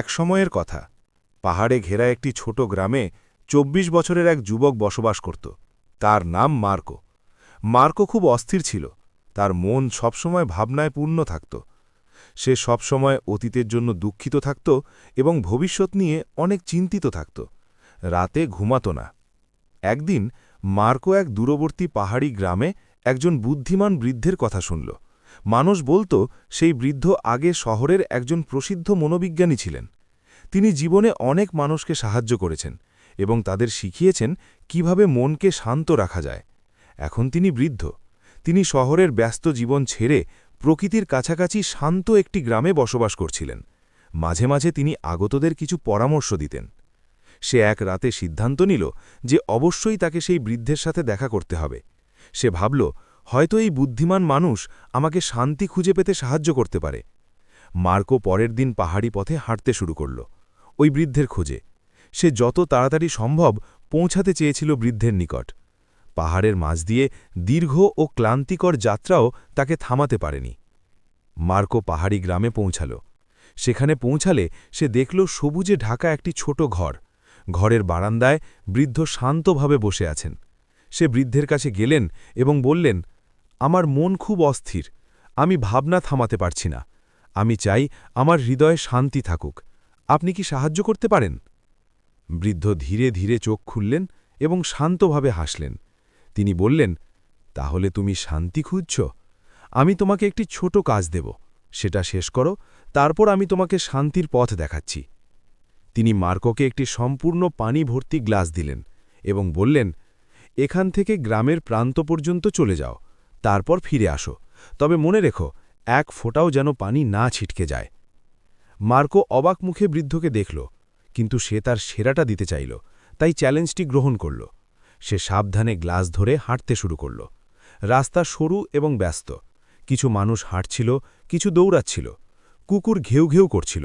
এক সময়ের কথা পাহাড়ে ঘেরা একটি ছোট গ্রামে ২৪ বছরের এক যুবক বসবাস করত। তার নাম মার্কো। মার্কো খুব অস্থির ছিল। তার মন সবসময় ভাবনায় পূর্ণ থাকত। সে সবসময় অতীতের জন্য দুঃখিত থাকত এবং ভবিষ্যৎ নিয়ে অনেক চিন্তিত থাকত। রাতে ঘুমাত না। একদিন মার্কো এক দূরবর্তী পাহাড়ি গ্রামে একজন বুদ্ধিমান বৃদ্ধের কথা শুনল। মানুষ বলত সেই বৃদ্ধ আগে শহরের একজন প্রসিদ্ধ মনোবিজ্ঞানী ছিলেন। তিনি জীবনে অনেক মানুষকে সাহায্য করেছেন এবং তাদের শিখিয়েছেন কিভাবে মনকে শান্ত রাখা যায়। এখন তিনি বৃদ্ধ। তিনি শহরের ব্যস্ত জীবন ছেড়ে প্রকৃতির কাছাকাছি শান্ত একটি গ্রামে বসবাস করছিলেন। মাঝে মাঝে তিনি আগতদের কিছু পরামর্শ দিতেন। সে এক রাতে সিদ্ধান্ত নিল যে অবশ্যই তাকে সেই বৃদ্ধের সাথে দেখা করতে হবে। সে ভাবল, হয়তো এই বুদ্ধিমান মানুষ আমাকে শান্তি খুঁজে পেতে সাহায্য করতে পারে। মার্কো পরের দিন পাহাড়ি পথে হাঁটতে শুরু করল, ওই বৃদ্ধের খোঁজে। সে যত তাড়াতাড়ি সম্ভব পৌঁছাতে চেয়েছিল বৃদ্ধের নিকট। পাহাড়ের মাঝ দিয়ে দীর্ঘ ও ক্লান্তিকর যাত্রাও তাকে থামাতে পারেনি। মার্কো পাহাড়ি গ্রামে পৌঁছাল। সেখানে পৌঁছালে সে দেখল সবুজে ঢাকা একটি ছোট ঘর। ঘরের বারান্দায় বৃদ্ধ শান্তভাবে বসে আছেন। সে বৃদ্ধের কাছে গেলেন এবং বললেন, আমার মন খুব অস্থির। আমি ভাবনা থামাতে পারছি না। আমি চাই আমার হৃদয়ে শান্তি থাকুক। আপনি কি সাহায্য করতে পারেন? বৃদ্ধ ধীরে ধীরে চোখ খুললেন এবং শান্তভাবে হাসলেন। তিনি বললেন, তাহলে তুমি শান্তি খুঁজছ? আমি তোমাকে একটি ছোট কাজ দেব, সেটা শেষ করো, তারপর আমি তোমাকে শান্তির পথ দেখাচ্ছি। তিনি মার্কোকে একটি সম্পূর্ণ পানি ভর্তি গ্লাস দিলেন এবং বললেন, এখান থেকে গ্রামের প্রান্ত পর্যন্ত চলে যাও, তারপর ফিরে আসো। তবে মনে রেখো, এক ফোঁটাও যেন পানি না ছিটকে যায়। মার্কো অবাক মুখে বৃদ্ধকে দেখল, কিন্তু সে তার সেরাটা দিতে চাইল, তাই চ্যালেঞ্জটি গ্রহণ করল। সে সাবধানে গ্লাস ধরে হাঁটতে শুরু করল। রাস্তা সরু এবং ব্যস্ত। কিছু মানুষ হাঁটছিল, কিছু দৌড়াচ্ছিল। কুকুর ঘেউ ঘেউ করছিল।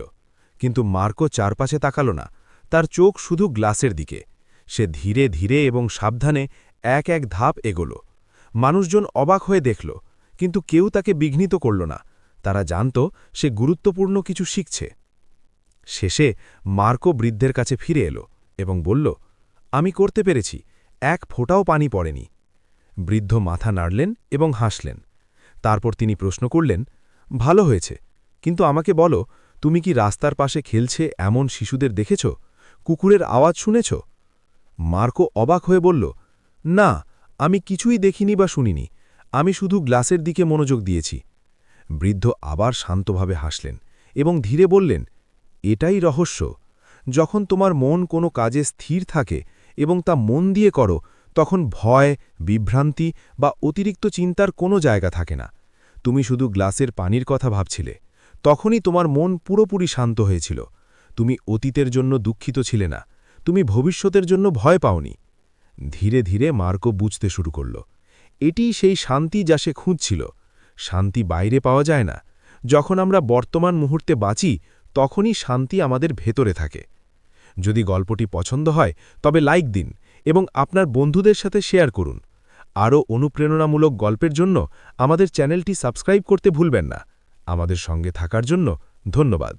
কিন্তু মার্কো চারপাশে তাকাল না, তার চোখ শুধু গ্লাসের দিকে। সে ধীরে ধীরে এবং সাবধানে এক এক ধাপ এগোল। মানুষজন অবাক হয়ে দেখল, কিন্তু কেউ তাকে বিঘ্নিত করল না। তারা জানত সে গুরুত্বপূর্ণ কিছু শিখছে। শেষে মার্কো বৃদ্ধের কাছে ফিরে এলো এবং বলল, আমি করতে পেরেছি, এক ফোঁটাও পানি পড়েনি। বৃদ্ধ মাথা নাড়লেন এবং হাসলেন। তারপর তিনি প্রশ্ন করলেন, ভালো হয়েছে, কিন্তু আমাকে বলো, তুমি কি রাস্তার পাশে খেলছে এমন শিশুদের দেখেছ? কুকুরের আওয়াজ শুনেছ? মার্কো অবাক হয়ে বলল, না, আমি কিছুই দেখিনি বা শুনিনি। আমি শুধু গ্লাসের দিকে মনোযোগ দিয়েছি। বৃদ্ধ আবার শান্তভাবে হাসলেন এবং ধীরে বললেন, এটাই রহস্য। যখন তোমার মন কোনো কাজে স্থির থাকে এবং তা মন দিয়ে করো, তখন ভয়, বিভ্রান্তি বা অতিরিক্ত চিন্তার কোনো জায়গা থাকে না। তুমি শুধু গ্লাসের পানির কথা ভাবছিলে, তখনই তোমার মন পুরোপুরি শান্ত হয়েছিল। তুমি অতীতের জন্য দুঃখিত ছিলে না, তুমি ভবিষ্যতের জন্য ভয় পাওনি। ধীরে ধীরে মার্কো বুঝতে শুরু করল, এটিই সেই শান্তি যা সে খুঁজছিল। শান্তি বাইরে পাওয়া যায় না। যখন আমরা বর্তমান মুহূর্তে বাঁচি, তখনই শান্তি আমাদের ভেতরে থাকে। যদি গল্পটি পছন্দ হয় তবে লাইক দিন এবং আপনার বন্ধুদের সাথে শেয়ার করুন। আরও অনুপ্রেরণামূলক গল্পের জন্য আমাদের চ্যানেলটি সাবস্ক্রাইব করতে ভুলবেন না। আমাদের সঙ্গে থাকার জন্য ধন্যবাদ।